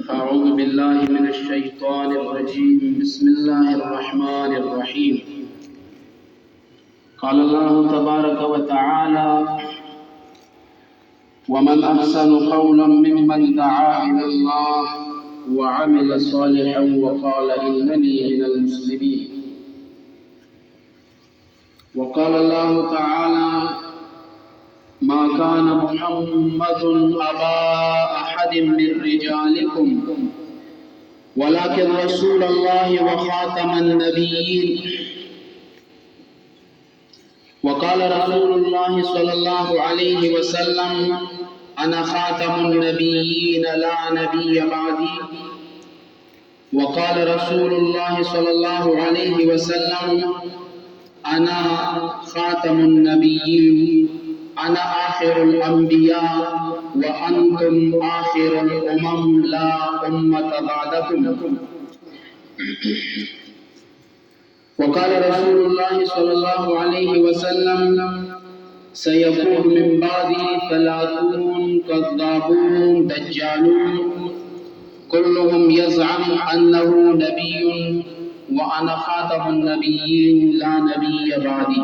أعوذ بالله من الشيطان الرجيم بسم الله الرحمن الرحيم قال الله تبارك وتعالى ومن أحسن قولا ممن دعا إلى الله وعمل صالحا وقال إنني من المسلمين وقال الله تعالى ما كان محمد أبا أحد من رجالكم ولكن رسول الله وخاتم النبيين وقال رسول الله صلى الله عليه وسلم أنا خاتم النبيين لا نبي بعدي وقال رسول الله صلى الله عليه وسلم أنا خاتم النبيين أنا آخر الأنبياء وأنتم آخر الأمم لا أمة بعدكم وقال رسول الله صلى الله عليه وسلم سيكون من بعدي 30 كذابون دجالون كلهم يزعم أنه نبي وأنا خاتم النبيين لا نبي بعدي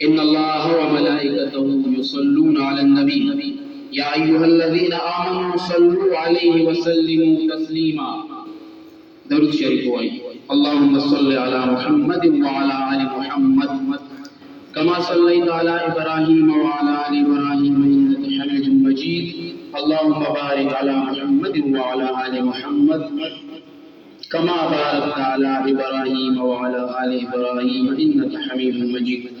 إن الله وملائكته يصلون على النبي يا أيها الذين آمنوا صلوا عليه وسلموا تسليما درود شريف اللهم صل على محمد وعلى آل محمد كما صليت على إبراهيم وعلى آل إبراهيم إنك حميد مجيد اللهم بارك على محمد وعلى آل محمد كما باركت على إبراهيم وعلى آل إبراهيم إنك حميد مجيد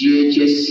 GHS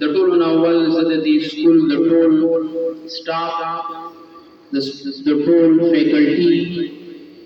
the total awal the school the total staff the total faculty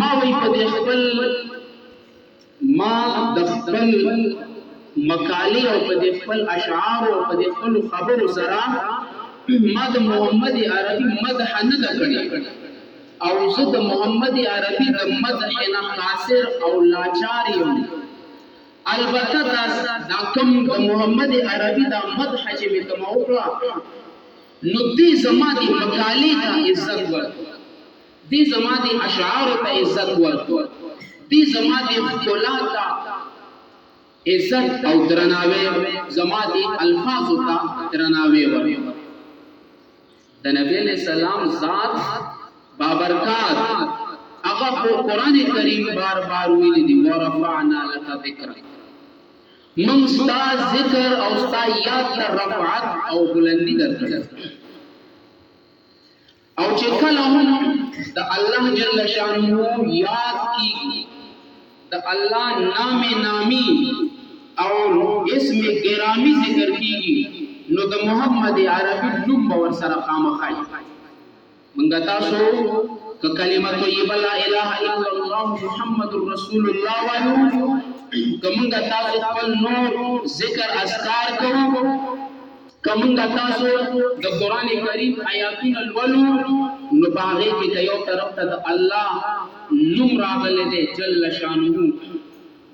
ما وی په خپل ما د خپل مقالی او په خپل اشعار او په خپل خبرو سره ما د محمد عربي مدح نه کړی او زه د محمد عربي د مدح نه قاصر او لاچار یم. البته دا کوم د محمد عربي د مدح چې مې کوم وکړه نو دې زما د مقالې ته عزت ورکړه، دې زما د اشعار ته عزت ورکړه، دې زما د ښکلا ته عزت او درناوی، زما د الفاظو ته درناوی ورکړه. د نبی علیہ السلام ذات بابرکات هغه قرآن کریم بار بار ویلي دي ورفعنا لك ذکرک، من ستا ذکر او ستا یاد ته رفعت او بلندی درکړه. او چې کله هم د الله جل شانه یاد کیږي، د الله نام نامی او اسم گرامی ذکر کیږي نو د محمد عربي نوم ور سره خامخای. منګه تاسو ک کلمه طیبه لا اله الا الله محمد رسول الله وایو، کومګه تاسو خپل نور ذکر اذکار کوو، کومګه تاسو د قران کریم آیاتونه لولو نو باغې کې یو طرف ته د الله نوم راغلی دی جل شانه،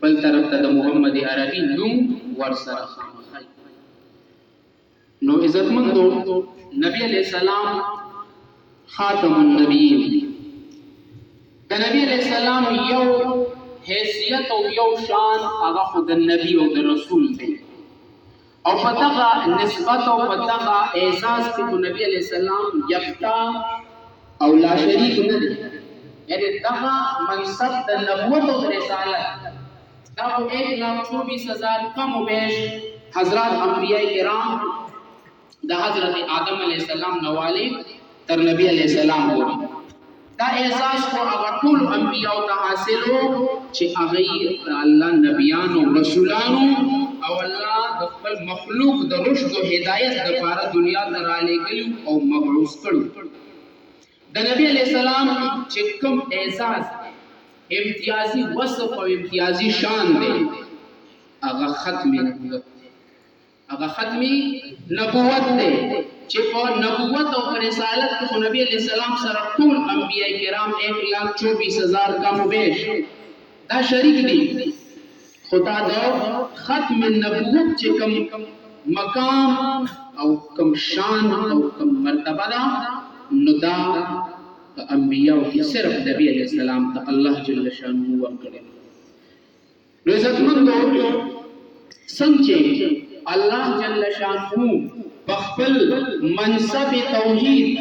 بل طرف ته د محمد عربي نوم ور سره خامخای. نو عزتمندو نبی علیہ السلام خاتم النبیین، د نبی علیہ السلام یو حیثیت او یو شان هغه خود النبی او د رسول دی، او پتغه نسبت او پتغه اعزاز کې نبی علیہ السلام یکتا او لا شریک نه دی. یعنی دغه منصب د نبوت او رسالت دا 1,24,000 کم و بیش حضرات انبیاء کرام د حضرت آدم علیہ السلام نواله تر نبی علیہ السلام پورې دا احساس کو هغه ټول انبیاء ته حاصلو چې هغه الله نبیانو رسولانو او الله د خپل مخلوق د رشد او هدایت لپاره دنیا ته را لېږلي او مبعوث کړو. د نبی علیہ السلام چې کوم اعزاز امتیازی وصف او امتیازی شان دی هغه ختم نبوت، هغه ختمی نبوت دی چې په نبوت او رسالت کې نبی علیہ السلام سره ټول انبیاء کرام 1,24,000 کم و بیش دا شریک دي. خدا دا ختم نبوت چې کوم مقام او کوم شان او کوم مرتبه دا نو دا انبیاء کې صرف نبی علیہ السلام ته الله جل شانه ورکړي. نو عزتمندو څنګه الله جل شانه بخپل منصب توحید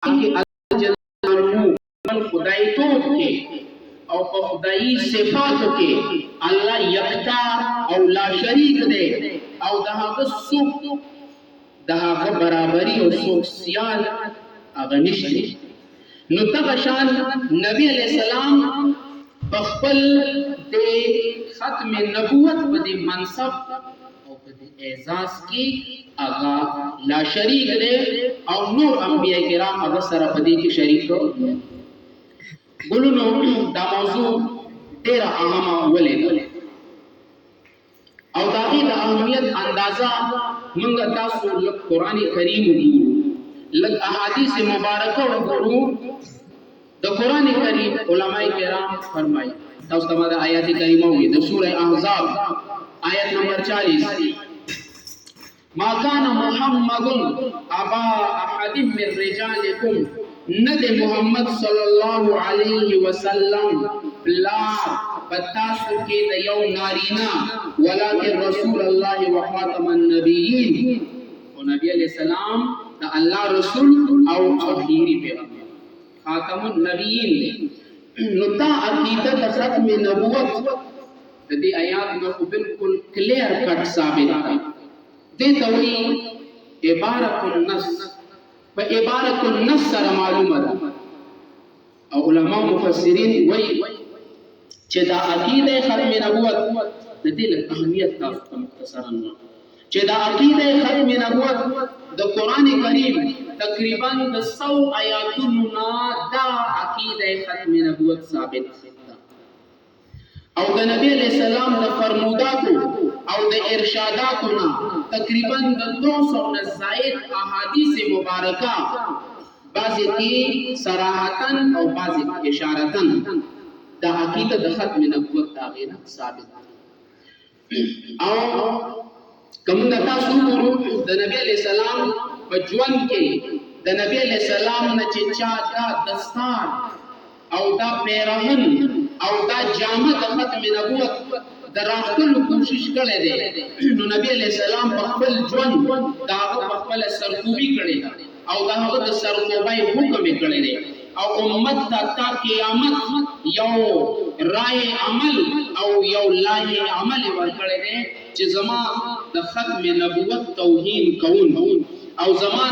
الله جل شانه خدای توب کې او په خدای صفاتو کې الله یکتا او لا شریک دی او دغه څوک دغه برابرۍ او څوک سیال هغه نشته. نو دغه شان نبی علیہ السلام بخپل د ختم نبوت په دې منصب او په دې اعزاز کې هغه لا شریک دی او نور انبیاء کرام هغه سره په دې کې شریک دي. ګلونو دا موضوع ډېره اهمه ولې او دا غي د اهمیت اندازه موږ تاسو له قران کریم وګورو، لږ احادیث مبارکه وګورو. د قران کریم علماء کرام فرمایي، تاسو ته د آیات کریمه وي د سوره احزاب آیت نمبر 40 ما كان محمد ابا احد من رجالكم ند محمد صلی الله علیه وسلم بلا پتاسو کې د یو نارینا ولکن رسول الله وخاتم النبیین او نبی علیہ السلام د الله رسول او اخیری پیغمبر خاتم النبیین. نو دا عقیده د ختم نبوت د دې آیات نو بالکل کلیر کټ ثابت ده. دې ته وی عبارت النص، په عبارت النص سره معلومه ده او علماء مفسرین وی چې دا عقیده ختم نبوت د دې اهمیت تاسو ته مختصرا چې دا عقیده ختم نبوت د قران کریم تقریبا د 100 آیاتونو نه دا عقیده د ختم نبوت ثابت او د نبی علیہ السلام د فرموداتو او د ارشاداتو نه تقریبا د 200 نه زائد احادیث مبارکه بعضی کی صراحتن او بعضی اشارتن د عقیده د ختم نبوت تاغینا ثابت او کوم د تاسو ورو د نبی علیہ السلام په ژوند کې د نبی علیہ السلام نه چې چا دا دستار او دا پیرهن او دا جامه د ختم نبوت دراختلو کوشش کړی دی نو نبی علیہ السلام په خپل ژوند دا په خپل سرکوبي کړی او دا هغه د سرکوبای حکم کړی دی او امت تا قیامت یو رائے عمل او یو لائے عمل ورکړی دی چې زما د ختم نبوت توهین کوون او زما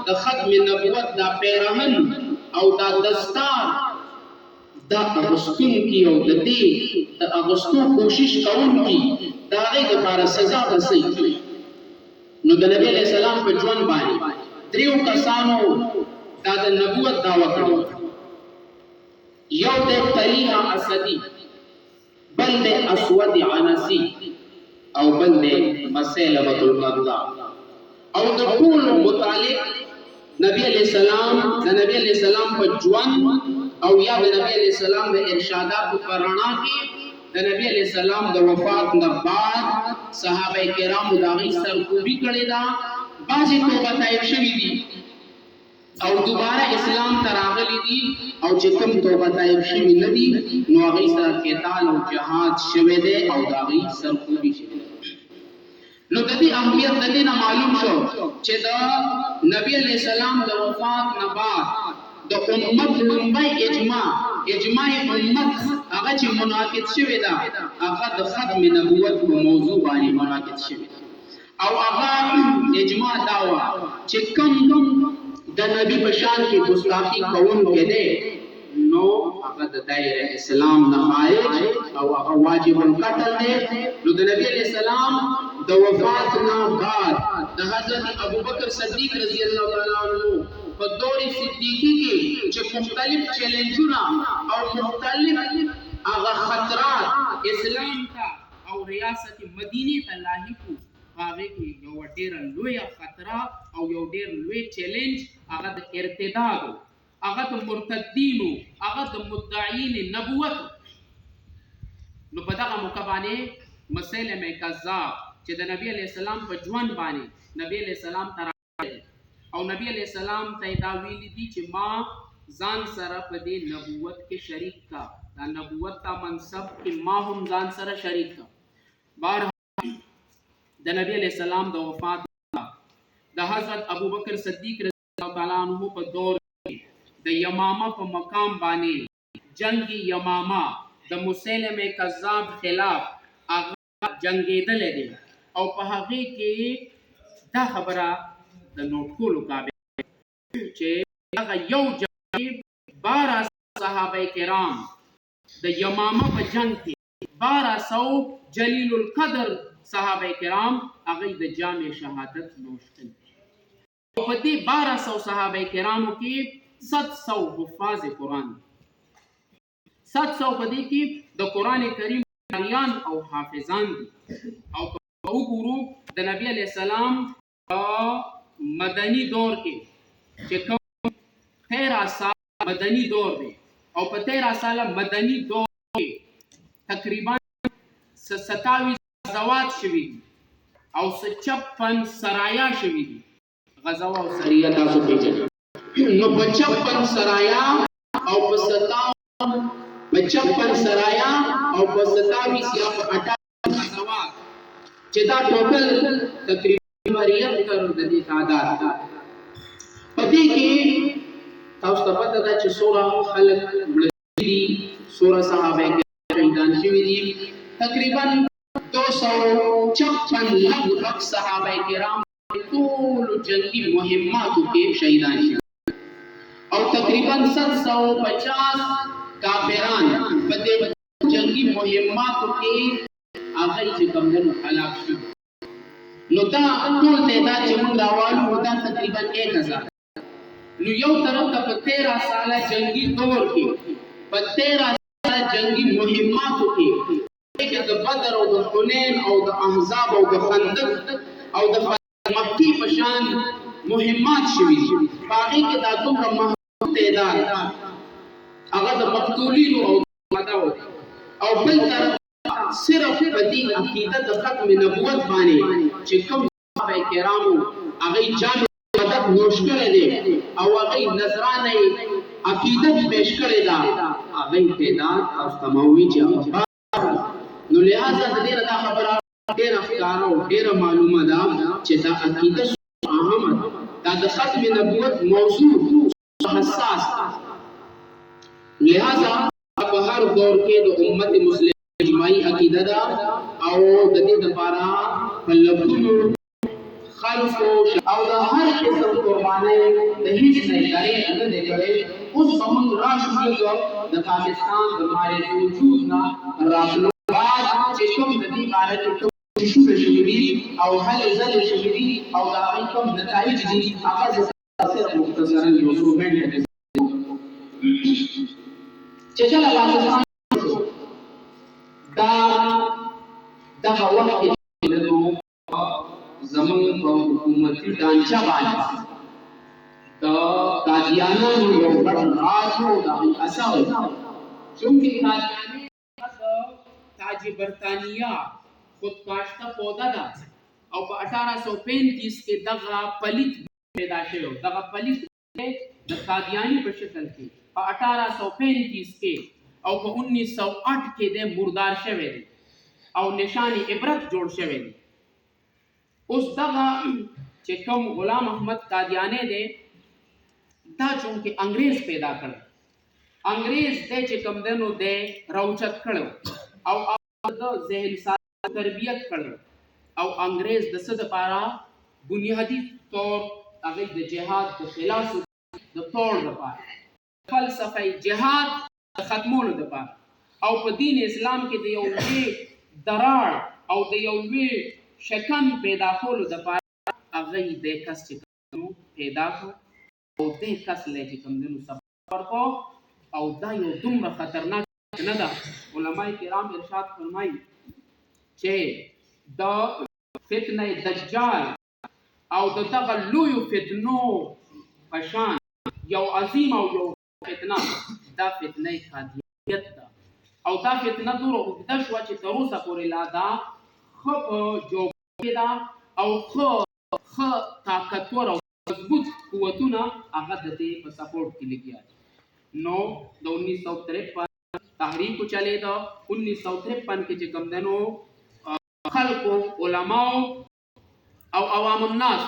د ختم نبوت دا پیرهن او دا دستار دا اغسطون کی او دا دی دا اغسطون کوشش کون کی دا غی دا پارا سزا بسی نو دا نبی علیہ السلام پر جوان بانی دریو کسانو دا دا نبوت دعوی کرو یو دے طلیحہ اسدی بل دے اسود عنسی او بل دے مسیلمت القضا او دا طول متعلق نبی علیہ السلام پر جوان او یا د نبی علیہ السلام د ارشادات پر رڼا کې د نبی علیہ السلام د وفات نه بعد صحابه کرامو دا غي سرکوبي کړی دا بعضی توبه طائب شوی دي او دوباره اسلام ته راغلي دي او چې کوم توبه طائب شوی نه دي نو هغه سره قتال او جهاد شوی دی او دا غي سرکوبي شوی نو د دې اهمیت د دې نه معلوم شو چې دا نبی علیہ السلام د وفات نه بعد د امت لومبای اجماع امت هغه چې منعقد شوی دا هغه د ختم نبوت په موضوع باندې منعقد شوی او هغه اجماع داوا چې کوم د نبی په شان کې ګستاخی کوون کېده نو هغه د دایره اسلام نه خارج او هغه واجب القتل دی نو د نبی علیہ السلام د وفات نه بعد د حضرت ابوبکر صدیق رضی الله تعالی عنہ په دور صدیقی کې چې مختلف چیلنجونه او مختلف هغه خطرات اسلام ته او ریاست مدینه ته لاحقو هغه کې یو ډېر لوی خطر او یو ډېر لوی چیلنج هغه د ارتداد هغه د مرتدینو هغه د مدعین نبوت نو په دغه موقع باندې مسیلمه کذاب چې د نبی علیہ السلام په ژوند باندې نبی علیہ السلام تر او نبی علیہ السلام ته دا ویلي دي چې ما ځان سره په دې نبوت کې شریک کا دا نبوت تا منصب کې ما هم ځان سره شریک کا بار د نبی علیہ السلام د وفات د حضرت ابوبکر صدیق رضی الله تعالی عنہ په دور د یمامه په مقام باندې جنگ یمامه د مسیلمه کذاب خلاف هغه جنگیدل دي او په هغه کې دا خبره د نوٹ کولو قابل چې هغه یو جنگ 12 صحابه کرام د یمامه په جنگ کې 1200 جلیل القدر صحابه کرام هغه د جامع شهادت نوش کړل او په دې 1200 صحابه کرامو کې 700 حفاظ قرآن 700 په دې کې د قرآن کریم قاریان او حافظان دي او وګورو د نبی علیہ السلام مدنی دور کې چې کوم 13 سال مدنی دور دی او په 13 سال مدنی دور کې تقریبا 27 غزوات شوي او 56 سرایا شوي دي غزوه او سریه تاسو پیژنئ نو 56 سرایا او په 56 سرایا او په 27 یا په 28 غزوات چې دا ټوټل تقریبا 73 د دې تعداد ده په دې کې تاسو ته پته ده چې سوره خلق دي سوره صحابه شهیدان شوي دي تقریبا 256 لک صحابه کرام ټول جنگي مهماتو کې شهیدان شوي او تقریبا 750 کافران په دې جنگي مهماتو کې هغه چې کوم دنو هلاک شو نو دا ټول تعداد چې موږ راوالو دا تقریبا 1000 نو یو طرف ته په 13 ساله جنگي دور کې په 13 ساله جنگي مهماتو کې د بدر او د حنین او د احزاب او د خندق او د مکی په شان مهمات شوي دي. په هغې کې دا دومره محدود تعداد هغه د مقتولینو او مداو او بل طرف صرف په دې عقیده د ختم نبوت باندې چې کوم صحابه کرامو هغې جامع مدد نوش کړی دی او هغې نظرانه عقیدت پیش کړې ده هغې تعداد تاسو ته ما ووایي چې نو لہذا د دې نه دا خبره ډېره ښکاره او ډېره معلومه ده چې دا عقیده اهمه دا د ختم نبوت موضوع حساس لہذا په هر دور کې د امت مسلم اجماعي عقیده ده او د دې لپاره په لږونو خلکو او د هر قسم قربانۍ د هیڅ نه کاري نه دی کړی. اوس به موږ راشو د پاکستان د مارې وجود نه راتلو بعد چې کوم د دې باره کې کوم شوبې شوي دي او هلې ځلې شوي دي او د هغې کوم نتایج دي هغه زه صرف مختصرا یو څو منټې چې کله پاکستان دا دغه وخت کې زموږ په حکومتي ډانچه باندې د قادیانانو یو ګډ راز و د هغې اثر چونکې قادیاني تاج برطانیه خودکاشته پوده ده او په 1835 کې دغه پلیت پیدا شوی دغه پلیت د قادیانی په شکل کې په 1835 کې او په 1908 کې د مردار شوی دی او نشان عبرت جوړ شوی دی. اوس دغه چې کوم غلام احمد قادیانی دی دا چونکې انګریز پیدا کړ انګریز دی چې کوم دی نو دی راوچت کړو او د ذهن ساتنه تربیت کړو او انګریز د څه دپاره بنیادي طور هغې د جهاد د خلاف د طور دپاره فلسفه جهاد د ختمولو دپاره او په دین اسلام کې د یو لوی دراړ او د یو لوی شکن پیدا کولو دپاره هغې دې کس چې پیدا کړو او دې کس لی چې کوم دی نو سبق ورکړو او دا یو دومره خطرناک نه ده. علماء کرام ارشاد فرمایي چې د فتنه دجال او د دغه لویو فتنو په شان یو عظیم او یو فتنه دا فتنه قادیانیت ده او دا فتنه دومره اوږده شوه چې تر اوسه پورې لا دا ښه په جوګه ده او ښه طاقتور او مضبوط قوتونه هغه د دې په سپورټ کې لګیا دي. نو د 1953 تحریک چلېده 1953 کې چې کوم دی نو خلکو علماو او عوام الناس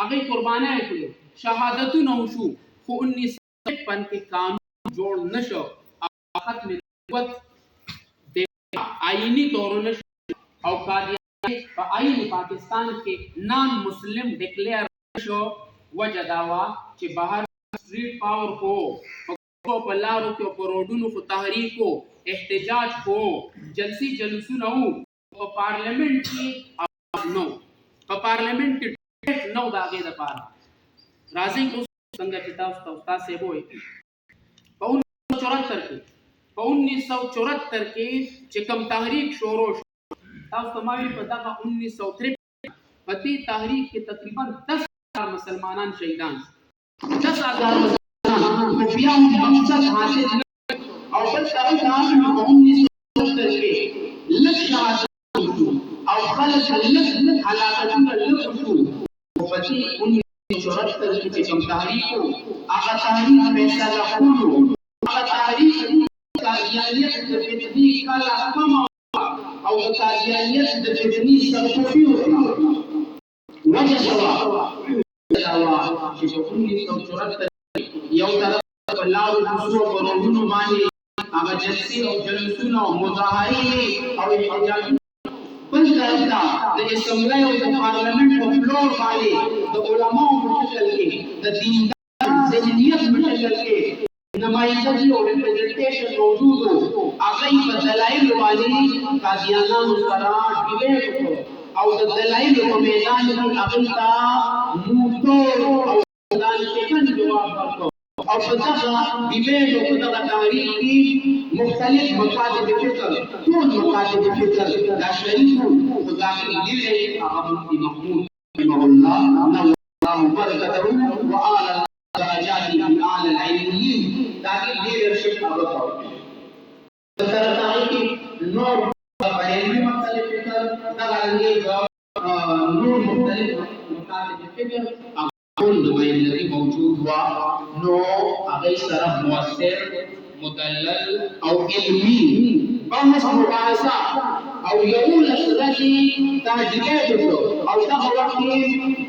هغې قربانۍ کړې شهادتونه وشو خو 1953 کې قانون جوړ نه شو او ختم نبوت د آئیني طور نه شو او قادیاني په آئین پاکستان کې نان مسلم ډکلیر شو. وجه دا وه چې بهر سټریټ پاور کو په لارو کې په روډونو خو تحریک کو احتجاج کو جلسې جلوسونه وو په پارلیمنت کې نو په پارلیمنت کې ډیبیټ نه و د هغې دپاره. راځئ اوس څنګه چې تاسو ته استاد صاحب ووایي په 1974 کې چې کوم تحریک شروع شو تاسو ته ما ویل په دغه 1953 په دې تحریک کې تقریبا 10,000 مسلمانان شهیدان 10,000 مسلمانان بیا هم مقصد حاصل نه او بل طرف ته هم په 1970 کې لږ شهادت او خلک لږ هلاکتونه لږ شو په دې 1974 کې چې کوم تحریک و هغه تحریک فیصله کولو هغه تحریک قادیانیت د فتنې کله کمه او د قادیانیت د فتنې سرکوفي وکړه. وجه څه وه چې په 1974 یو طرف په لارو کوڅو په روډونو باندې هغه جلسې او جلوسونه او مظاهرې او احتجاجونه بل طرف ته د اسمبلۍ او د پارلمنټ په فلور باندې د علماو په شکل کې د دیندار ذهنیت په شکل کې نمائندګي او ریپرزنټیشن موجود و هغې په دلایلو باندې قادیانانو سره ډیبیټ وکړو او د دلایلو په میدان کې هغوی ته موتور او دان فکر جواب ورکړو او په دغه ډیبیټ او په دغه تحریک کې مختلف مکاتب فکر ټول مکاتب فکر دا شریک خو داخل لیدل هغه مفتي محمود رحمه الله نور الله برکته وآل درجاته اعلى العلميين داخل لیدرشپ هغه سره تحریک نور علمي مختلف فکر دغه نور مختلف مکاتب فکر كل ما الذي موجود هو نوع غير مؤثر مدلل او علمي بحث مباحثه او يقول الذي تاجيته او دغه وخت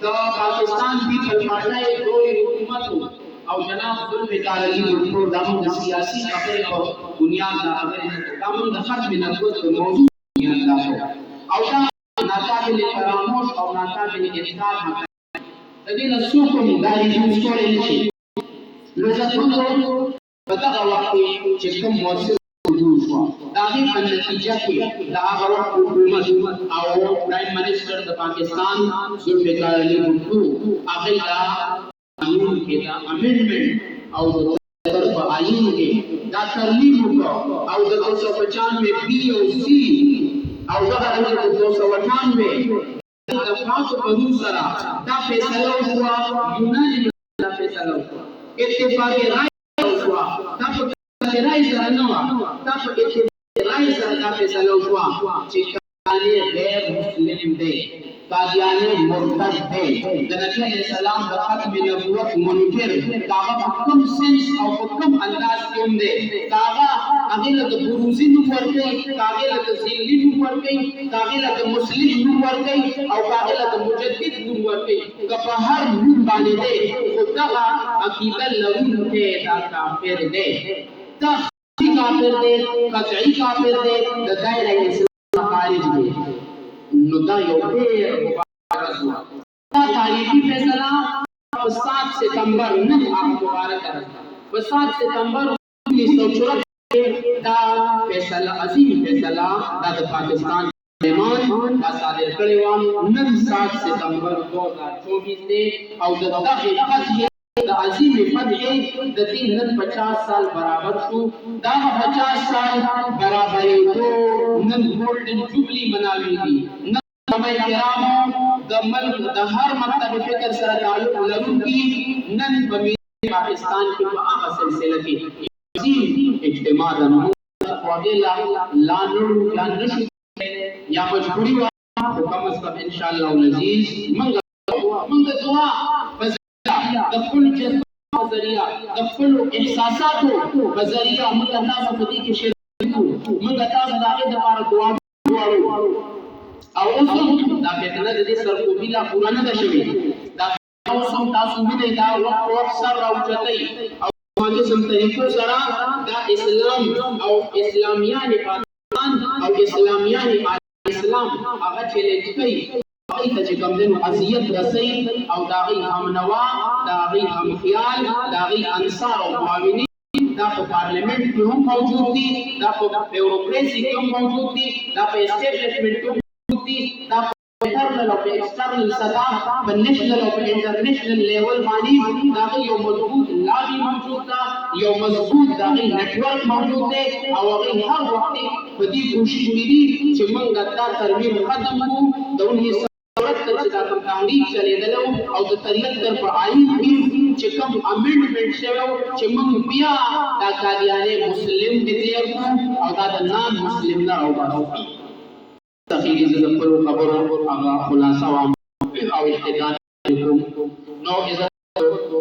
د پاکستان پیپل پارټي دوی حکومت او جناب ذوالفقار علي بھٹو دامن سیاسي خبرې او بنیاد دا خبرې دامن د ختم نقد موضوع بنیاد دا او دا ناقابل فراموش او ناقابل انکار دین سوکم دای مستور نشي لزمونو په دغه وخت چې کوم موثر وجود شو دا هی په نتیجه کې دا هغه حکومت او پرایم منسٹر د پاکستان ذوالفقار علي بھٹو هغه دا قانون کې دا امندمنت او د طرف آئین کې دا ترمیم وکړو او د 295 بی او سی او دغه د 298 اتفاق پرون سره دا فیصله وشوه یوناني دا فیصله وشوه اتفاق رائے وشوه دا په رائے سره نه وه دا په اتفاق رائے سره دا فیصله وشوه چې قادیاني غیر مسلم دی قادیاني مرتد دی د نبي علیه السلام د ختم نبوت منکر دا په کوم سنس او په کوم انداز کې هم دی دا هغه له بروزي نوم ورکړي هغه له ذلی نوم ورکړي هغه له مسلم نوم ورکړي او هغه له مجدد نوم ورکړي که په هر نوم باندې دی خو دغه عقیده لرونکی دا کافر دی دا کافر دی قطعي کافر دی د دایره اسلام خارج دی نو دا یو ډېر مبارک دا تاریخي فیصله په 7 ستمبر نه مبارک په 7 ستمبر 1964 دا فیصله عظیم فیصله دا د پاکستان ایمان دا صادر کړی و نن 7 ستمبر 2024 دی او د دغه فتح د عظیم فتح د دین نن 50 سال برابر شو دا 50 سال برابرېدو نن ګولډن جوبلی مناویږي نن علماء کرامو د ملک د هر مکتب فکر سره تعلق لرونکي نن په پاکستان کې په هغه سلسله کې عظیم اجتماع د وغیلا لانو یا نشو یا مجبوری وا حکم سب ان شاء الله العزیز منګه دعا د خپل جذبه ذریعہ د خپل احساساتو په ذریعہ موږ تاسو په دې کې شریک موږ تاسو د هغه لپاره دعا غواړو او اوس دا فتنه د دې سرکوبي لا پوره نه ده شوې دا اوس هم تاسو مې دا وخت سر راوچتای او باندې سم طریقو سره دا اسلام او اسلامیان پاکستان او اسلامیان اسلام هغه چیلنج کوي هغه ته چې کوم دنو اذیت رسي او دا غي هم نوا دا غي هم خیال دا غي انصار او معاونین دا په پارلیمنت کې هم موجود دي دا په بیوروکراسي کې هم موجود دي دا په اسټابلیشمنت کې موجود دي دا په انټرنل او ایکسټرنل سطح په نېشنل او انټرنیشنل لیول باندې دا یو مضبوط لابي موجود ده یو مضبوط دا نېټ ورک موجود دی او هغه هر وخت په دې کوشش کوي چې موږ دا ترمیم ختم کړو د 19 چې دا کوم تحریک چلیدلو او د طریقت در په آئین کې چې کوم امندمنت شوی چې موږ بیا دا قادیاني مسلم ډیکلیئر کړو او دا د نام مسلم نه راوباسو تخیلی زه د خپلو خبرو هغه خلاصه وام او احتجاج کوم نو عزت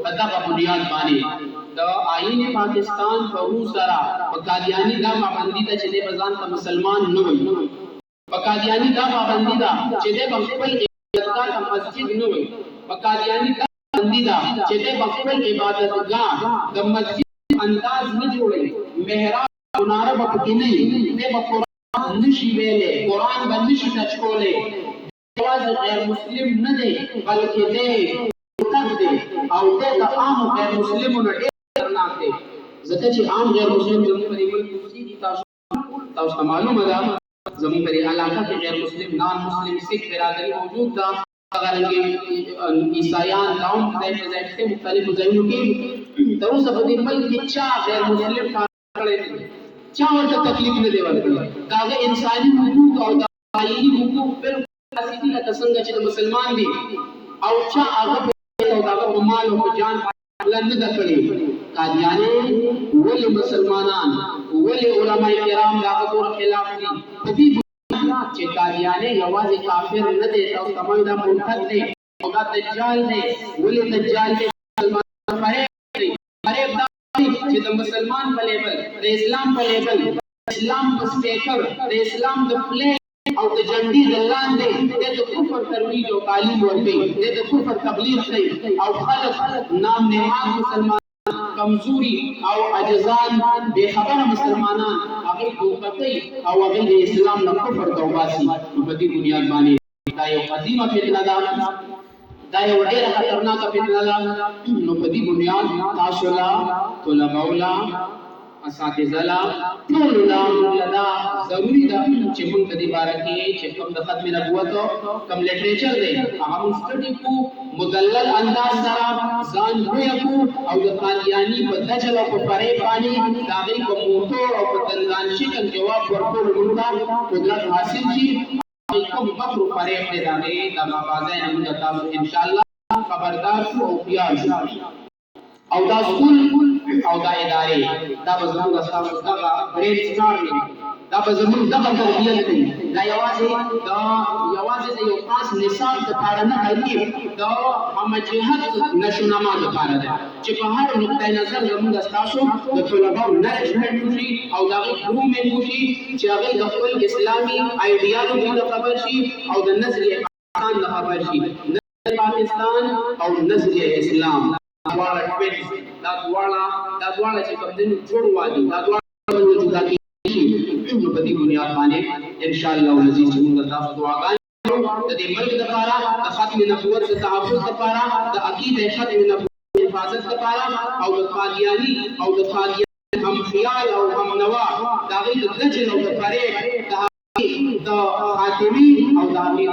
په دغه بنیاد باندې د آئین پاکستان په روح سره په قادیاني دا پابندي ده چې د بزان ته مسلمان نه وي په قادیاني دا پابندي ده چې د خپل عبادتګاه مسجد نه وي په قادیاني دا پابندي ده چې د خپل عبادتګاه د مسجد انداز نه جوړي محراب مناره پکې نه وي د قرآن نشي ویلې قرآن باندې نشي ټچ کولې واز غیر مسلم نه دی بلکې دی مرتد دی او د عام غیر مسلمانو ډېر خطرناک دی ځکه چې عام غیر مسلم زموږ په ملک کې تاسو معلومه ده زموږ په علاقه کې غیر مسلم نان مسلم سکھ برادری موجود ده عیسایان قوم ځای په ځای کې مختلفو ځایونو کې تر اوسه په دې ملک کې چا غیر مسلم کار کړی دی، چا ورته تکلیف نه دی ورکړی. د هغه انساني حقوق او د آئیني حقوق بالکل داسې دي لکه څنګه چې د مسلمان دي، او چا هغه او د هغه په مال او په جان حمله نه ده کړې. قادیانې ولې مسلمانان ولې علما کرام د هغه دور خلاف دي؟ په دې چې قادیانې یوازې کافر نه دی او تمام دا مرتد دی او دا دجال دی. ولې دجال دی؟ مسلمان فریب دا چې د مسلمان په لیبل، د اسلام په لیبل، د اسلام په سپیکر، د اسلام د فلیګ او د جنډې د لاندې د کفر ترویج او تعلیم ورکوي، د کفر تبلیغ کوي او خلک نام نهاد مسلمان کمزوري او عجزان بے خبره مسلمانان هغه دوکه کوي او هغه د اسلام نه کفر توباسي. په دې بنیاد باندې دا یو قدیمه فتنه ده، دا یو ډېره خطرناکه فتنه ده. نو په دې بنیاد تاسو لا طلباء لا اساتذه لا ټول لا دا ضروري ده چې موږ په دې باره کې چې کوم د ختم نبوت کوم لټریچر دی هغه موږ سټډي کو، مدلل انداز سره ځان پوه کو او د قادیانی په دجل او په فریب باندې د هغې په موټور او په دندان شکل جواب ورکول موږ ته قدرت حاصل شي. کوم مکر و فریب دی د هغې د مغازۍ نه موږ تاسو انشاءالله خبردار شو او خیال شو. او دا سکول او دا ادارې دا به زموږ ستاسو دغه برین سټار وي، دا به زموږ دغه تربیت کوي. دا یوازې د یو خاص نصاب دپاره نه بلکې د عامه جهت نشونما دپاره ده چې په هر نقطه نظر زموږ ستاسو د طلباو نریجمنټ وشي او د هغې ګرومنټ وشي چې هغې د خپل اسلامي ایډیالوژي نه خبر شي او د نظریې پاکستان نه خبر شي. نظریې پاکستان او نظریې اسلام دواړه ټوینز، دا دواړه چې کوم دین جوړوالي دا دواړه جدا کېږي. نو په دې بنیاد باندې انشاءالله العزیز چې موږ تاسو دعاګانې د دې ملک دپاره د ختم نبوت د تحفظ دپاره د عقیدې ختم نبوت د حفاظت دپاره او د قادیاني او د قادیان هم خیال او هم نوا د هغې د دجل او د فریب د هغې د خاتمي او د هغې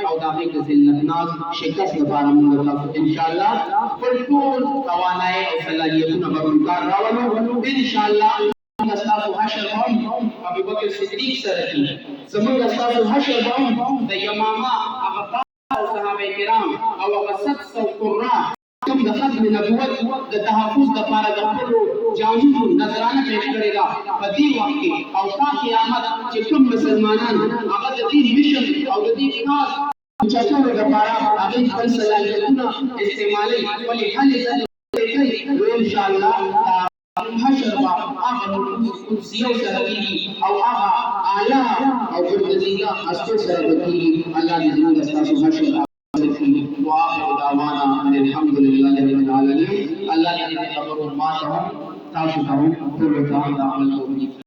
او د هغې د ذلتناک شکست لپاره موږ تاسو انشاءالله خپل ټول توانایي او صلاحیتونه به پر کار راولو. انشاءالله زموږ ستاسو حشر به هم ابوبکر صدیق سره کېږي، زموږ ستاسو حشر به هم د یمامه هغه او صحابه کرام او هغه 700 قرا کوم د ختم نبوت د تحفظ دپاره د خپلو جامونو نظرانه پیش کړې ده په دې وخت کې او تا قیامت چې کوم مسلمانان هغه د دې میشن او د دې کار چاچولو دپاره هغې خپل صلاحیتونه استعمالوي، خپلې هلې ځلې کوي. نو انشاءالله حشر به هغه نفوس قدسیو سره کېږي او هغه اعلی او برگزیده هستو سره به کېږي. الله دې زموږ ستاسو حشر واخر دعوانا ان الحمد لله رب العالمين. الله دې خبرو ما ته تاسو ته ټول ته عمل کوي.